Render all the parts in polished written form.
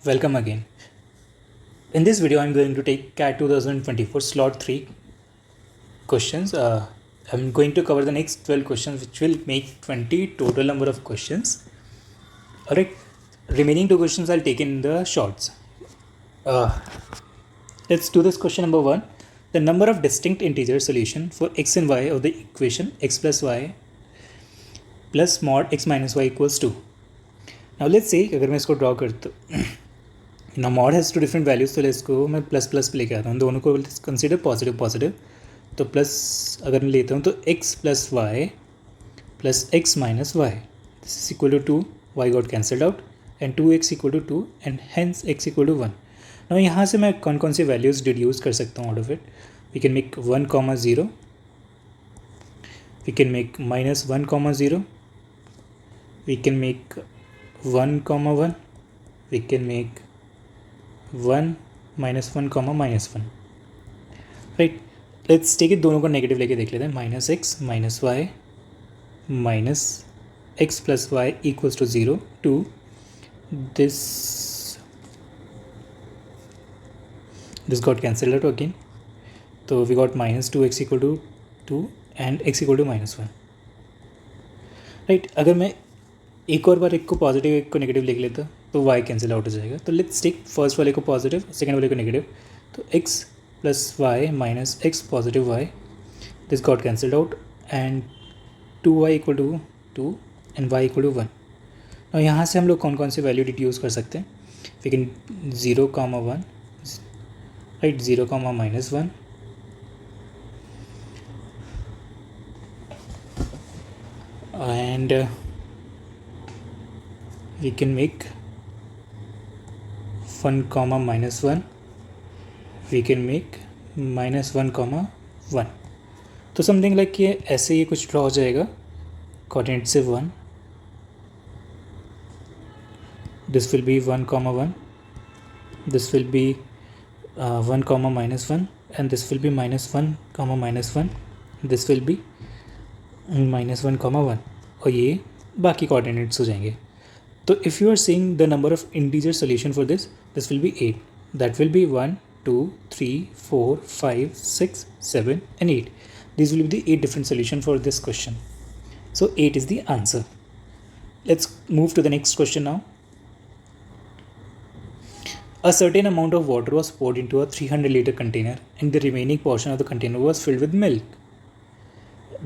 Welcome again. In this video, I'm going to take CAT 2024 slot 3 questions. I'm going to cover the next 12 questions, which will make 20 total number of questions. Alright, remaining 2 questions I'll take in the shorts. Let's do this question number 1. The number of distinct integer solution for x and y of the equation x plus y plus mod x minus y equals 2. Now let's say अगर मैं इसको draw करता हूँ, now mod has two different values, तो इसको मैं plus plus पे लेके आता हूँ, दोनों को कंसिडर पॉजिटिव पॉजिटिव. तो प्लस अगर मैं लेता हूँ तो x plus y plus x minus y, this is equal to 2, y got cancelled out and 2x equal to 2 and hence x equal to 1. ना यहाँ से मैं कौन कौन सी वैल्यूज़ डिड्यूस कर सकता हूँ out of it. We can make 1,0, we can make -1,0, we can make 1,1, we can make 1 -1 -1. Right, let's take it, दोनों को नेगेटिव लेके देख लेते हैं. -x minus y minus x plus y equals to 0 to this got cancelled out again. तो we got -2x equal to 2 and x equal to -1. Right, अगर मैं एक और बार एक को पॉजिटिव एक को नेगेटिव लिख लेता तो y कैंसिल आउट हो जाएगा. तो लेट्स टेक फर्स्ट वाले को पॉजिटिव, सेकंड वाले को नेगेटिव. तो x plus y minus x positive y, this got cancelled out and 2y equal to 2 and y equal to 1. और यहाँ से हम लोग कौन कौन से वैल्यू डिड्यूस कर सकते हैं. We can 0,1, right, 0,-1, and we can make 1,-1, we can make -1,1. तो समथिंग लाइक ये ऐसे ही कुछ ड्रॉ हो जाएगा. कोऑर्डिनेट से 1, this will B 1,1, this will B 1,-1 and this will be -1,-1, this will be -1,1 और ये बाकी कोऑर्डिनेट्स हो जाएंगे. तो if you are seeing the number of integer solution for this will be 8. That will be 1, 2, 3, 4, 5, 6, 7 and 8. These will be the 8 different solution for this question. So 8 is the answer. Let's move to the next question now. A certain amount of water was poured into a 300-liter container and the remaining portion of the container was filled with milk.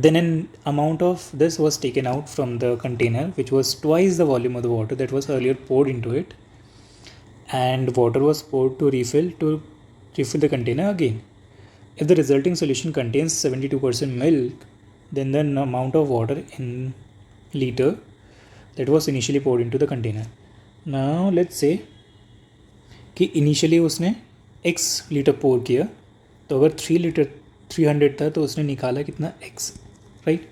Then an amount of this was taken out from the container, which was twice the volume of the water that was earlier poured into it, and water was poured to refill the container again. If the resulting solution contains 72% milk, then the amount of water in liter that was initially poured into the container. Now let's say कि initially उसने x litre पोर किया, तो अगर 300 था तो उसने निकाला कितना x, right.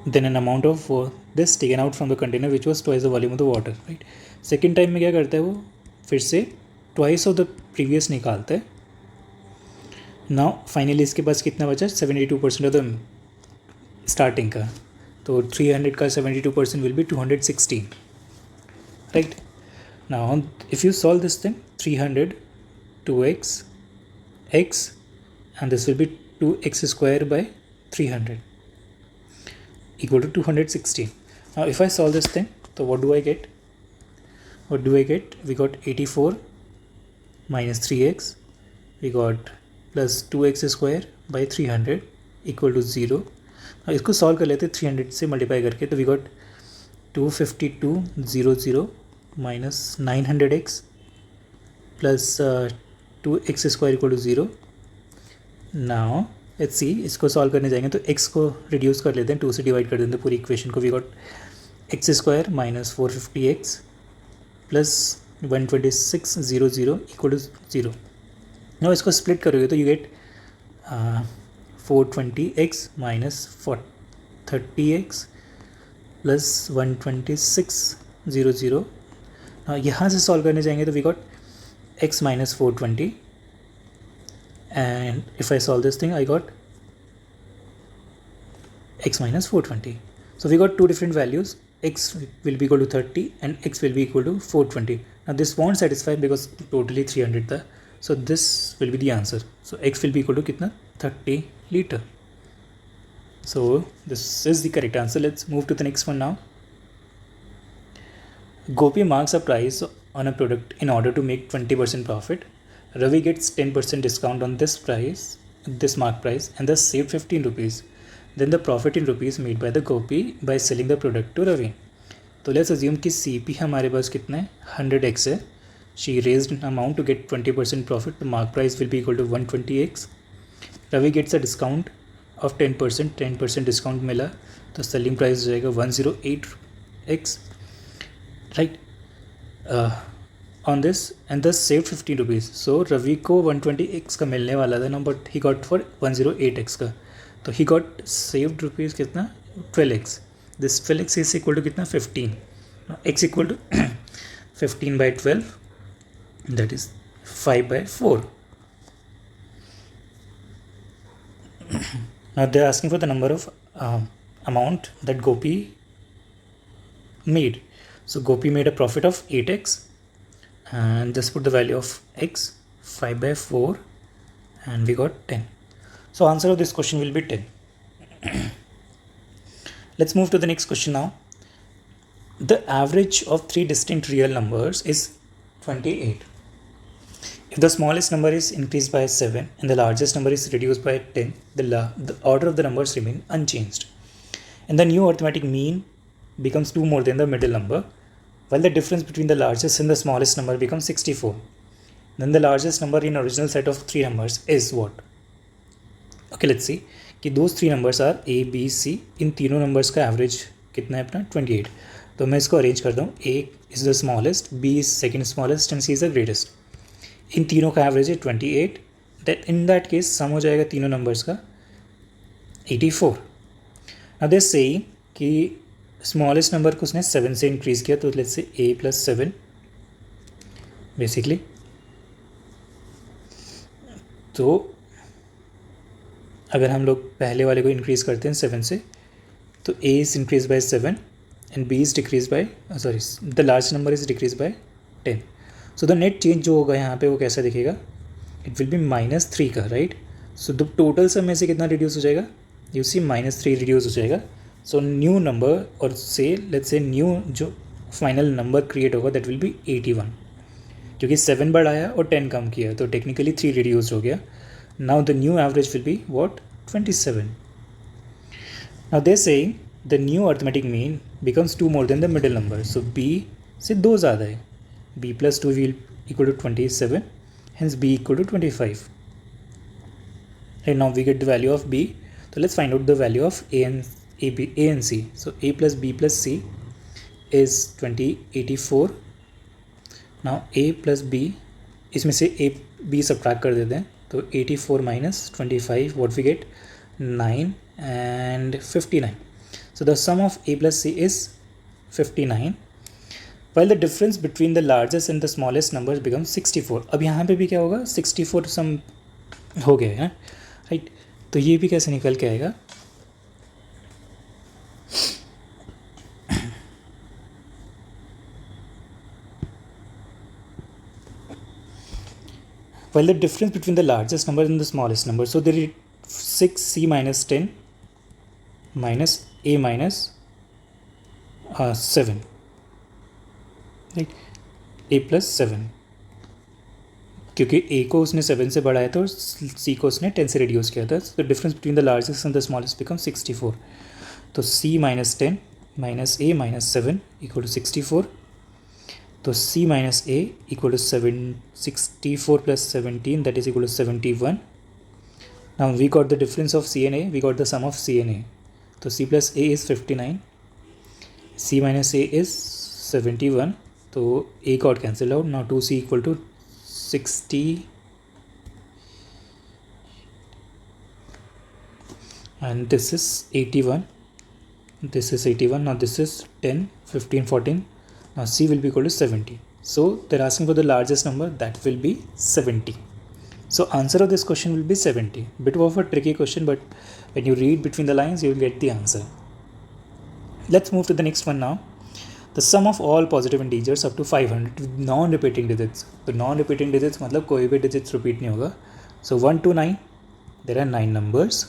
Then an amount of this taken out from the container which was twice the volume of the water, right. Second time में क्या करता है वो, फिर से ट्वाइस ऑफ द प्रीवियस निकालता है. नाउ फाइनली इसके पास कितना बचा, 72% ऑफ द स्टार्टिंग का. तो 300 का 72% will be 216. Right, now if you solve this thing, 300 2x x and this will be 2x square by 300 equal to 216. Now if I solve this thing, so what do I get? We got 84 minus 3x, we got plus 2x square by 300 equal to 0. now इसको solve कर लेते 300 से multiply करके, तो we got 252,000 minus 900x plus 2x square equal to 0. now let's see, इसको solve करने जाएंगे तो x को रिड्यूस कर लेते हैं, 2 से डिवाइड कर देते हैं पूरी इक्वेशन को. We got x square minus 450x plus 126,000 equal to 0. Now इसको स्प्लिट करोगे तो you get 420x minus 30x plus 126,000. यहाँ से सॉल्व करने जाएंगे तो we got x minus 420 and if I solve this thing I got x minus 420. So we got two different values. x will be equal to 30 and x will be equal to 420. Now this won't satisfy because totally 300 था, so this will be the answer. So x will be equal to कितना 30 liter. So this is the correct answer. Let's move to the next one now. Gopi marks a price on a product in order to make 20% profit. Ravi gets 10% discount on this price, this mark price, and thus saved 15 rupees. Then the profit in rupees made by the Gopi by selling the product to Ravi. तो let's assume कि CP हमारे पास कितना है 100x है. She raised an amount to get 20% profit. The mark price will be equal to 120x. Ravi gets a discount of 10%. 10% discount मिला तो selling price हो जाएगा 108x. Right. On this and thus saved 15 rupees. So Ravi को 120x का मिलने वाला था ना, but he got for 108x का. तो he got saved rupees कितना 12x. This 12x is equal to कितना 15. Now x equal to 15 by 12, that is 5 by 4. Now they are asking for the number of amount that Gopi made. So Gopi made a profit of 8x, and just put the value of x 5 by 4, and we got 10. So answer of this question will be 10. Let's move to the next question now. The average of three distinct real numbers is 28. If the smallest number is increased by 7 and the largest number is reduced by 10, the order of the numbers remain unchanged. And the new arithmetic mean becomes 2 more than the middle number, while the difference between the largest and the smallest number becomes 64. Then the largest number in original set of 3 numbers is what? Okay, let's see कि those 3 numbers are A, B, C. इन तीनों numbers का average कितना है अपना 28. तो मैं इसको arrange करता हूँ. A is the smallest, B is second smallest and C is the greatest. इन तीनों का average है 28. That in that case sum हो जाएगा तीनों numbers का 84. Now they say कि smallest number को उसने 7 से increase किया, तो let's say A plus 7 basically. तो अगर हम लोग पहले वाले को इंक्रीज़ करते हैं 7 से, तो A is increased by 7 and B is decreased by the large number is decreased by 10. So the net change जो होगा यहाँ पे वो कैसा दिखेगा? It will be -3 का, right? So the total sum में से कितना reduce हो जाएगा? You see -3 reduce हो जाएगा. So new number और say let's say new जो final number create होगा that will be 81, क्योंकि 7 बढ़ाया और 10 कम किया तो technically 3 reduced हो गया. Now the new average will be what? 27. Now they're saying the new arithmetic mean becomes 2 more than the middle number. So B से 2 ज़्यादा है. B plus 2 will equal to 27. Hence B equal to 25. And now we get the value of B. So let's find out the value of A and C. So A plus B plus C is 84. Now A plus B, इसमें से A B subtract कर देते हैं, तो 84 minus 25, what we get? 9 and 59. So the sum of A plus C is 59, while the difference between the largest and the smallest numbers becomes 64. अब यहाँ पे भी क्या होगा? 64 सम हो गया है, राइट? तो ये भी कैसे निकल के आएगा? While the difference between the largest number and the smallest number, so there is 6C minus 10 minus A minus 7, right? A plus 7, क्योंकि A को उसने 7 से बढ़ाया था और C को उसने 10 से रिड्यूस किया था. So the difference between the largest and the smallest becomes 64. तो C minus 10 minus A minus 7 equal to 64. तो C minus A equal to 64 plus 17, that is equal to 71. Now we got the difference of C and A, we got the sum of C and A. So C plus A is 59, C minus A is 71. So A got cancelled out. Now 2C equal to 60 and this is 81. This is 81. Now this is 10, 15, 14. Now C will be equal to 70. So they're asking for the largest number, that will be 70. So answer of this question will be 70. Bit of a tricky question, but when you read between the lines, you will get the answer. Let's move to the next one now. The sum of all positive integers up to 500 with non repeating digits. तो non repeating digits मतलब कोई भी digits repeat नहीं होगा. So 1 to 9 there are 9 numbers.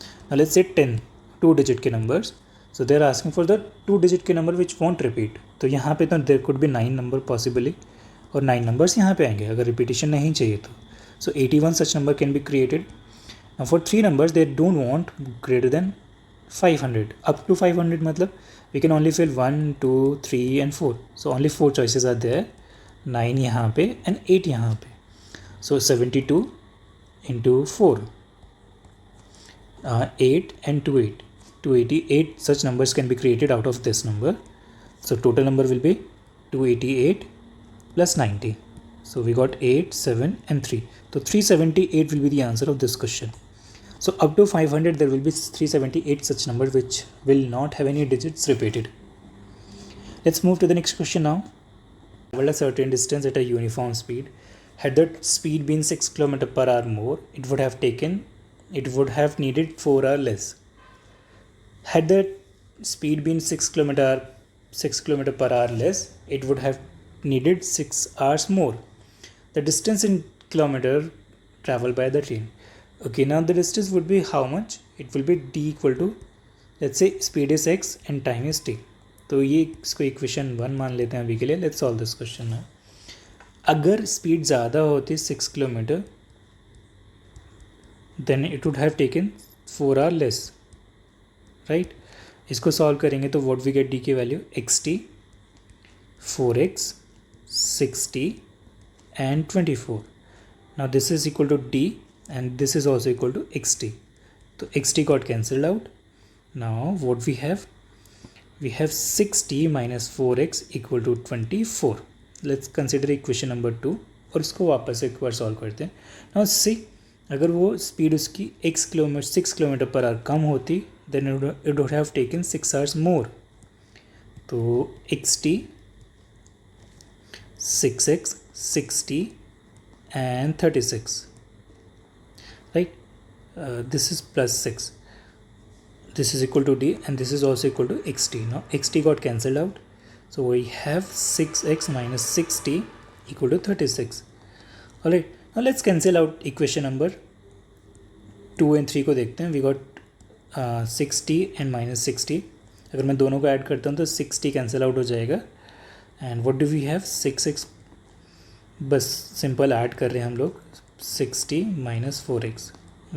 Now let's say 10 2 digit के numbers. So they are asking for the 2 digit के number which won't repeat. तो यहाँ पे तो there could be 9 number possibly, और 9 नंबर्स यहाँ पे आएंगे अगर रिपीटिशन नहीं चाहिए तो. So 81 such number can be created. Now for 3 numbers they don't want greater than 500. Up to 500 मतलब we can only fill 1 2 3 and 4. So only 4 choices are there. 9 यहाँ पे and 8 यहाँ पे. So 72 into 4, 8 and 2 8, 288 such numbers can be created out of this number. So total number will be 288 plus 90. So we got 8 7 and 3. So 378 will be the answer of this question. So up to 500 there will be 378 such numbers which will not have any digits repeated. Let's move to the next question now. Travel a certain distance at a uniform speed. Had the speed been 6 km per hour more, it would have needed 4 hours less. Had the speed been 6 km per hour less, it would have needed 6 hours more. The distance in kilometer traveled by the train. Okay, now the distance would be how much? It will be d equal to, let's say speed is x and time is t. तो ये इसको equation 1 मान लेते हैं अभी के लिए. Let's solve this question now. अगर स्पीड ज़्यादा होती 6 kilometre then it would have taken 4 hour less, right. इसको सॉल्व करेंगे तो व्हाट वी गेट डी की value xt 4x 60 and 24. Now this is equal to d and this is also equal to xt. So xt got cancelled out. Now what we have 60 minus 4x equal to 24. Let's consider equation number 2 और इसको वापस एक बार solve करते हैं. Now see, अगर वो speed उसकी 6 kilometre per hour कम होती then it would have taken 6 hours more. तो xt 6x 60 and 36, right. This is plus 6, this is equal to d and this is also equal to xt. Now xt got cancelled out, so we have 6x minus 60 equal to 36. Alright, now let's cancel out equation number 2 and 3 को देखते हैं. We got 60 and minus 60. अगर मैं दोनों को add करता हूँ तो 60 कैंसिल आउट हो जाएगा. And what do we have 6x, बस सिंपल ऐड कर रहे हैं हम लोग. 60 minus 4x,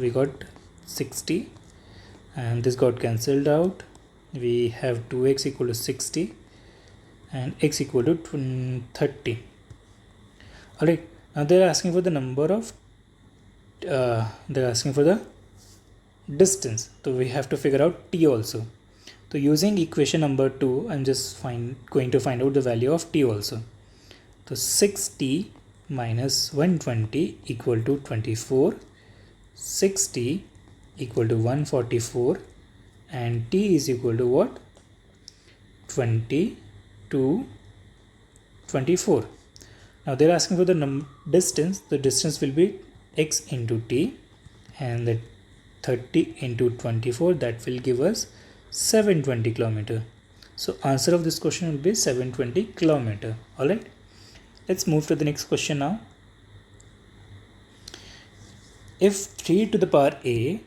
we got 60 and this got cancelled out. We have 2x equal to 60 and x equal to 30. Alright, now they're asking for the number of they're asking for the distance, so we have to figure out t also. So using equation number 2 I'm just going to find out the value of t also. So 6t minus 120 equal to 24, 60 equal to 144 and t is equal to what? 20 to 24. Now they're asking for the distance. The distance will be x into t and the 30 into 24, that will give us 720 kilometer. So answer of this question will be 720 kilometer. Alright, let's move to the next question now. If 3 to the power a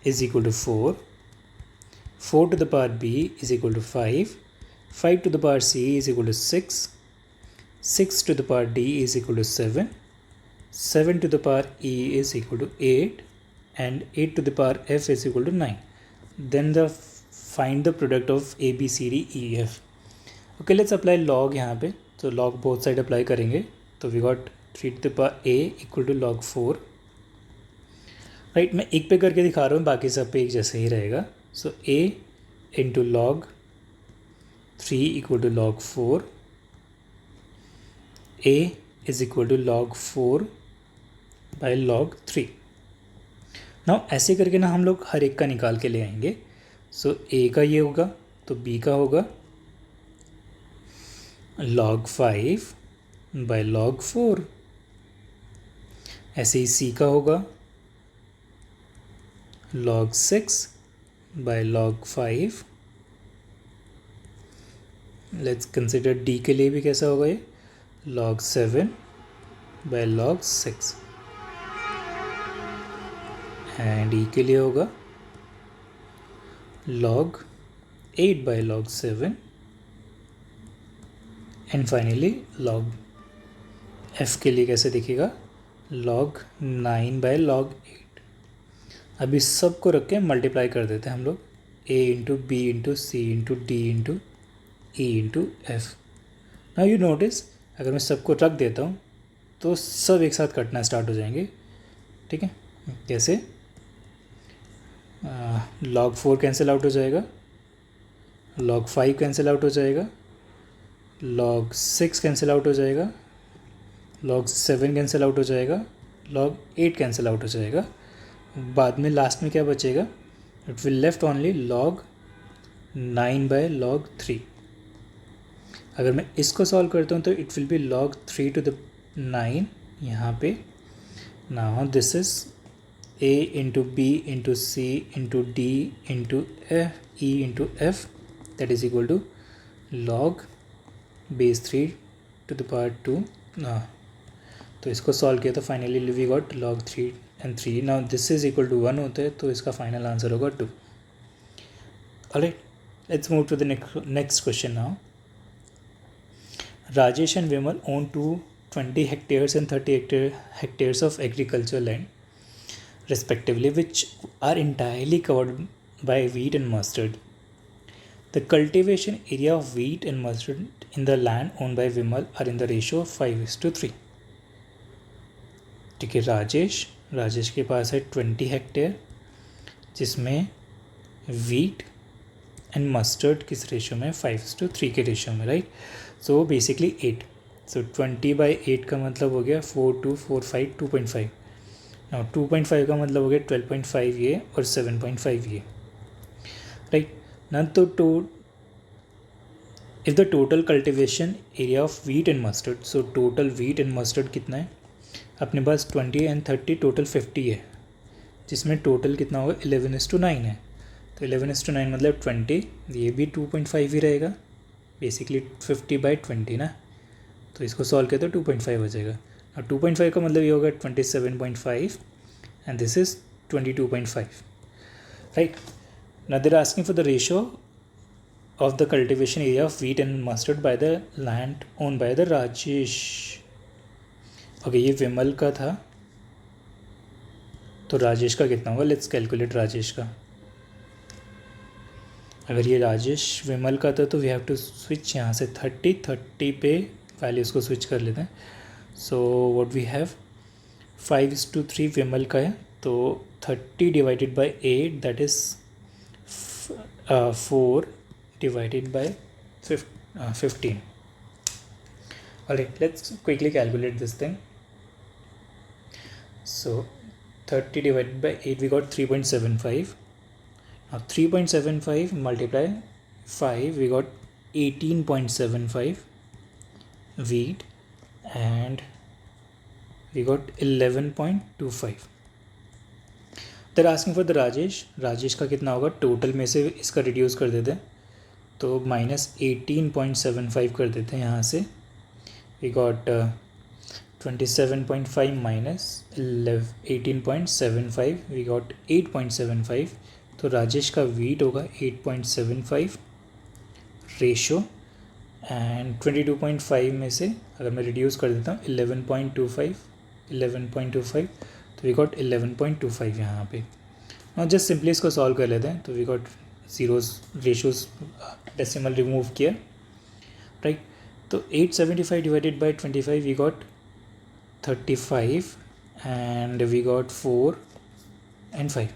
is equal to 4, 4 to the power b is equal to 5, 5 to the power c is equal to 6, 6 to the power d is equal to 7, 7 to the power e is equal to 8 and 8 to the power f is equal to 9, then find the product of a b c d e f. Okay, let's apply log यहाँ पे. तो log both side apply करेंगे. तो we got 3 to the power a equal to log 4. Right, मैं एक पे करके दिखा रहा हूँ, बाकी सब पे एक जैसे ही रहेगा. So a into log 3 equal to log 4, a is equal to log 4 by log 3. Now ऐसे करके ना हम लोग हर एक का निकाल के ले आएंगे. सो a का ये होगा तो b का होगा log 5 बाय log 4. ऐसे ही c का होगा log 6 by log 5 let's consider D के लिए भी कैसा होगा ये, log 7 by log 6, एंड ई के लिए होगा log 8 by log 7, and finally log f के लिए कैसे दिखेगा, log 9 by log 8। अब इस सब को रख के मल्टीप्लाई कर देते हैं हम लोग, a into b into c into d into e into f. Now you notice अगर मैं सबको रख देता हूँ तो सब एक साथ कटना स्टार्ट हो जाएंगे, ठीक है। कैसे, log 4 कैंसिल आउट हो जाएगा, log 5 कैंसिल आउट हो जाएगा, log 6 कैंसिल आउट हो जाएगा, log 7 कैंसिल आउट हो जाएगा, log 8 कैंसिल आउट हो जाएगा। बाद में लास्ट में क्या बचेगा, it will left only log 9 by log 3। अगर मैं इसको सॉल्व करता हूँ तो it will be log 3 to the 9 यहाँ पे। Now this is a into b into c into d into f e into f, that is equal to log base 3 to the power 2। तो इसको solve किया तो finally we got log 3 and 3। Now this is equal to 1 होता है तो इसका final answer होगा 2। Alright, let's move to the next question now. Rajesh and Vimal own 20 hectares and 30 hectares of agricultural land, respectively, which are entirely covered by wheat and mustard. The cultivation area of wheat and mustard in the land owned by Vimal are in the ratio of 5:3। ठीक है, राजेश के पास है 20 hectare जिसमें wheat and mustard किस ratio में, 5:3 के ratio में, right. So basically 8, सो 20/8 का मतलब हो गया 4 2 4 5 2.5। नाउ 2.5 का मतलब हो गया 12.5 ये और 7.5 ये, राइट ना। तो if the total cultivation area of wheat and mustard, so total wheat and mustard कितना है अपने पास, 20 and 30 टोटल 50 है, जिसमें टोटल कितना होगा 11:9 है। तो 11:9 मतलब 20, ये भी 2.5 ही रहेगा, बेसिकली 50/20 ना। तो इसको सॉल्व किया तो 2.5 हो जाएगा। और 2.5 का मतलब ये होगा 27.5 and this is 22.5, right. Now they are asking for the ratio of the cultivation area of wheat and mustard by the land own by the Rajesh. Okay, ये विमल का था तो राजेश का कितना होगा, लेट्स कैलकुलेट राजेश का। अगर ये राजेश विमल का था तो वी हैव टू स्विच यहाँ से 30 पे वैल्यूज़ को स्विच कर लेते हैं। सो व्हाट वी हैव 5:3 विमल का है, तो 30 divided by 8 that is 4 divided by 15। Alright, let's quickly calculate this thing. So 30 divided by 8 we got 3.75. Now 3.75 multiply 5 we got 18.75 wheat and we got 11.25. They're asking for the Rajesh का कितना होगा, total में से इसका reduce कर देते हैं तो -18.75 कर देते हैं यहाँ से। we got 27.5 minus 18.75 we got 8.75। तो राजेश का वीट होगा 8.75 रेशो, एंड 22.5 में से अगर मैं रिड्यूस कर देता हूँ 11.25 तो वी गॉट 11.25 यहाँ पे। और जस्ट सिंपली इसको सॉल्व कर लेते हैं तो we got zeros ratios decimal remove किया, राइट। तो 875 divided by 25 we got 35 and we got 4 and 5।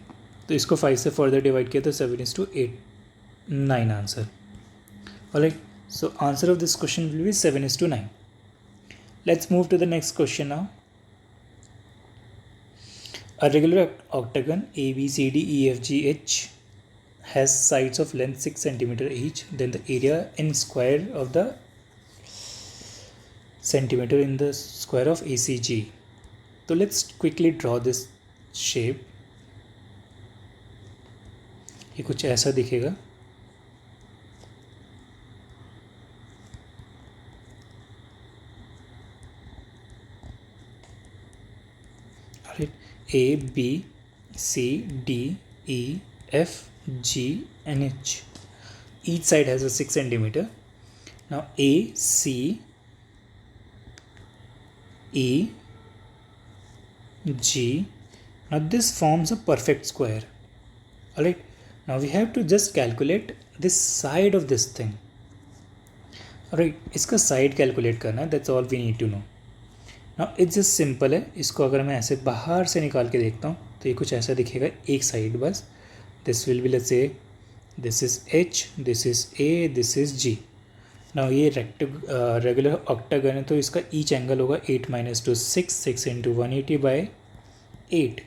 तो इसको 5 से फर्दर डिवाइड किया तो 7:8 9 answer. Alright, so answer of this question will be 7:9। Let's move to the next question now. A regular octagon ABCDEFGH has sides of length 6 cm each. Then the area in square of the centimeter in the square of ACG. So let's quickly draw this shape. ये कुछ ऐसा दिखेगा। Right, A B C D E F G and H, each side has a 6 centimeter. Now A, C, E, G, now this forms a perfect square. Alright, now we have to just calculate this side of this thing. Alright, इसका side calculate करना है, that's all we need to know. Now it's just simple है, इसको अगर मैं ऐसे बाहर से निकाल के देखता हूँ तो ये कुछ ऐसा दिखेगा, एक साइड बस. This will be, let's say, this is H, this is A, this is G. Now ये रेगुलर ऑक्टागन है तो इसका ईच एंगल होगा 8 - 2 6, 6 × 180/8,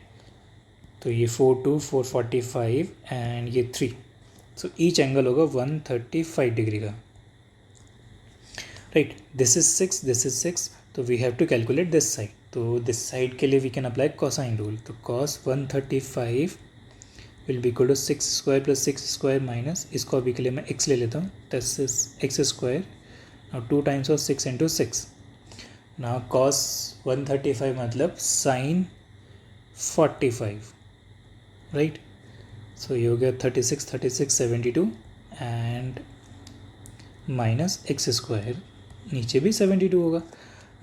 तो ये 4 2 445 एंड ये 3, सो ईच एंगल होगा 135 डिग्री का. Right, this is 6, this is 6, तो we have to calculate this side. तो दिस साइड के लिए we can apply cosine rule. तो cos 135 will be equal to 6² + 6² minus, इसको अभी के लिए मैं x ले लेता हूँ, this is x². Now 2 times of 6 × 6. Now cos 135 मतलब sin 45, राइट. सो ये हो गया 36 36 72 एंड माइनस x², नीचे भी 72 होगा.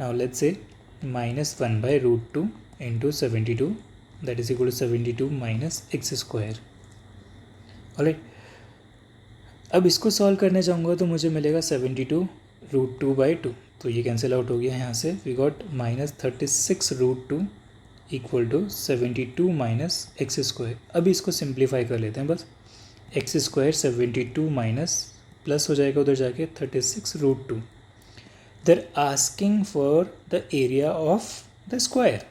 नाउ लेट्स से -1/√2 × 72, that is equal to 72 - x². Alright, अब इसको सॉल्व करने जाऊँगा तो मुझे मिलेगा 72√2/2, तो ये कैंसिल आउट हो गया यहाँ से. We got -36√2 = 72 - x². अभी इसको सिंप्लीफाई कर लेते हैं बस. x² 72 माइनस प्लस हो जाएगा उधर जाके 36√2. They're asking for the area of the square.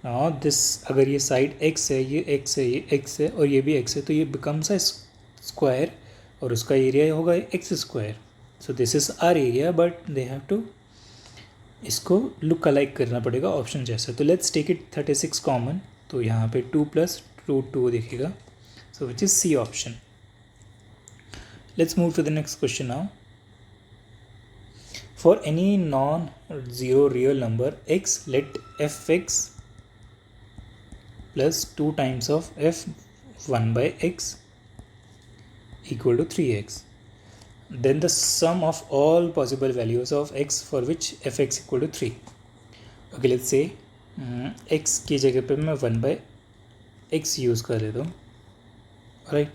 Now this, अगर ये साइड x है, ये x है, ये x है और ये भी x है, तो ये becomes a square और उसका एरिया होगा x². So this is our area, but they have to इसको लुक अलाइक करना पड़ेगा ऑप्शन जैसा. तो लेट्स टेक इट 36 कॉमन, तो यहाँ पे 2 + √2 दिखेगा, so which is C option. Let's move to the next question now. For any non-zero real number x, let f(x) plus 2 times of f(1/x) equal to 3x. Then the sum of all possible values of x for which f(x) equal to 3. Okay, let's say x की जगह पे मैं 1/x use कर लेता हूँ. Right,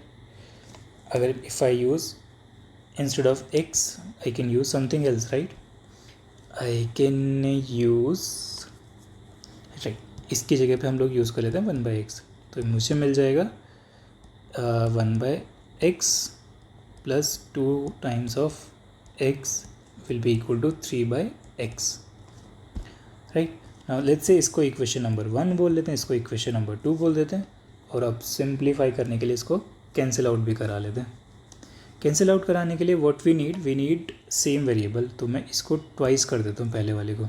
अगर if I use instead of x I can use something else, right? I can use, right, इसकी जगह पे हम लोग यूज़ कर लेते हैं 1/x, तो मुझे मिल जाएगा 1/x plus 2 times of x will be equal to 3/x. Right, now let's से इसको इक्वेशन नंबर 1 बोल लेते हैं, इसको इक्वेशन नंबर 2 बोल देते हैं, और अब सिंप्लीफाई करने के लिए इसको कैंसिल आउट भी करा लेते हैं. कैंसिल आउट कराने के लिए what we need same variable, तो मैं इसको ट्वाइस कर देता हूँ, पहले वाले को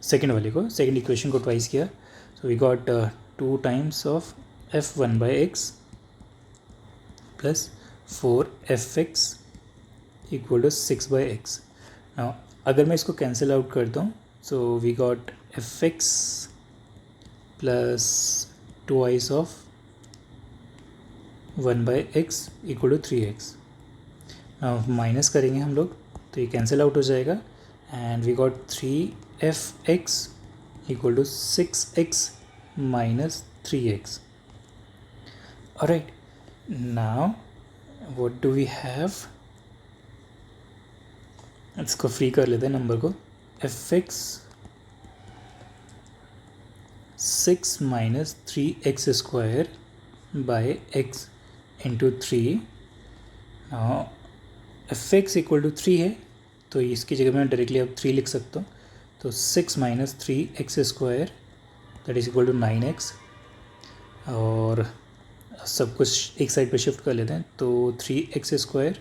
सेकंड इक्वेशन को ट्वाइस किया. So we got 2 times of f(1/x) plus 4f(x) = 6/x. Now अगर मैं इसको कैंसिल आउट करता हूँ, so we got f(x) plus twice of 1/x = 3x. Minus करेंगे हम लोग तो ये कैंसिल आउट हो जाएगा, and we got 3f(x) = 6x minus 3x. Alright, now what do we have? इसको फ्री कर लेते हैं नंबर को. f(x) 6 - 3x² by x into 3. Now f(x) = 3 है, तो इसकी जगह मैं डायरेक्टली अब 3 लिख सकता हूँ. तो 6 - 3x² that is equal to 9x, और सब कुछ एक साइड पे शिफ्ट कर लेते हैं. तो 3x²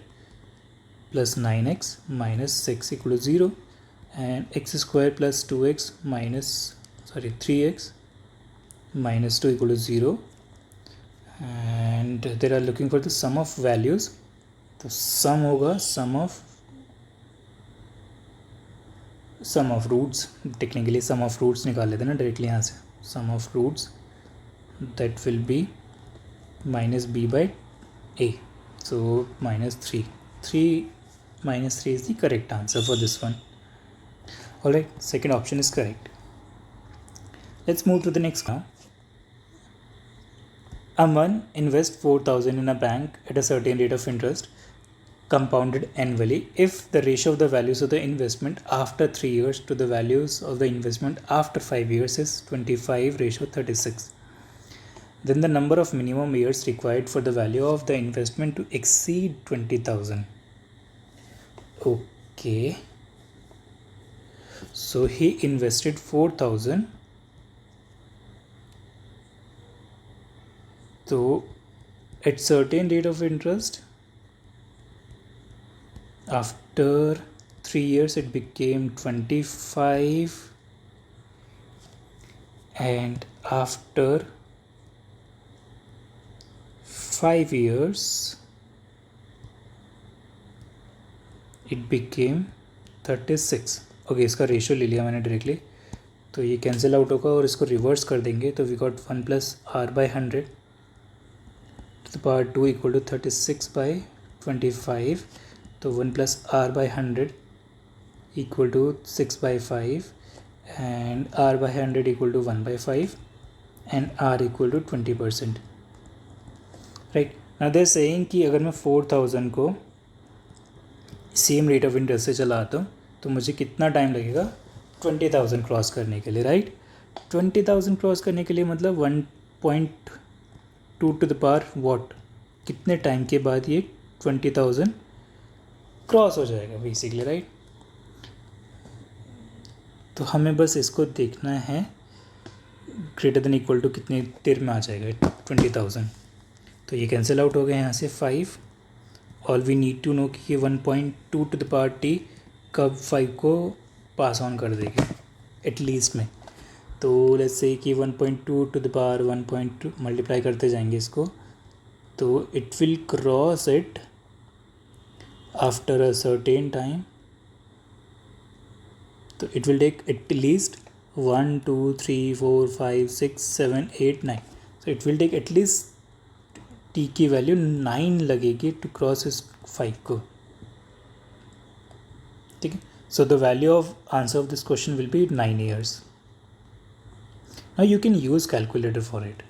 plus 9x minus 6 = 0, and x² plus 2x minus 3x minus 2 = 0, and they are looking for the sum of values. तो सम होगा sum of roots, technically sum of roots निकाल लेते हैं ना डायरेक्टली यहाँ से. sum of roots, that will be minus b by a. So minus 3. 3 minus 3 is the correct answer for this one. Alright, second option is correct. Let's move to the next now. Aman invests 4,000 in a bank at a certain rate of interest, compounded annually, if the ratio of the values of the investment after 3 years to the values of the investment after 5 years is 25:36. Then the number of minimum years required for the value of the investment to exceed 20,000. Okay. So he invested 4,000. So at certain rate of interest, after 3 years it became 25, and after 5 years it became 36. Okay, इसका ratio ले लिया मैंने directly, तो ये cancel out होगा और इसको reverse कर देंगे तो we got 1 plus r by 100 to the power 2 equal to 36 by 25. तो 1 plus r by 100 equal to 6 by 5 and r by 100 equal to 1 by 5 and r equal to 20%. Right, now they're saying कि अगर मैं 4,000 को same rate of interest से चलाता हूँ तो मुझे कितना टाइम लगेगा 20,000 क्रॉस करने के लिए, राइट. 20,000 क्रॉस करने के लिए मतलब 1.2 to the power वॉट, कितने टाइम के बाद ये 20,000 क्रॉस हो जाएगा बेसिकली, राइट. तो हमें बस इसको देखना है ग्रेटर देन इक्वल टू कितने देर में आ जाएगा 20,000. तो ये कैंसिल आउट हो गया यहाँ से 5. All we need to know कि ये 1.2 to the power t कब 5 को पास ऑन कर देगी एटलीस्ट में. तो लेट्स से कि 1.2 to the power 1.2 मल्टीप्लाई करते जाएंगे इसको, तो it will cross it after a certain time. तो it will take at least 1 2 3 4 5 6 7 8 9. So it will take at least T की वैल्यू 9 लगेगी टू क्रॉस इस 5 को. ठीक है. So the value of answer of this question will be 9 years. Now you can use calculator for it.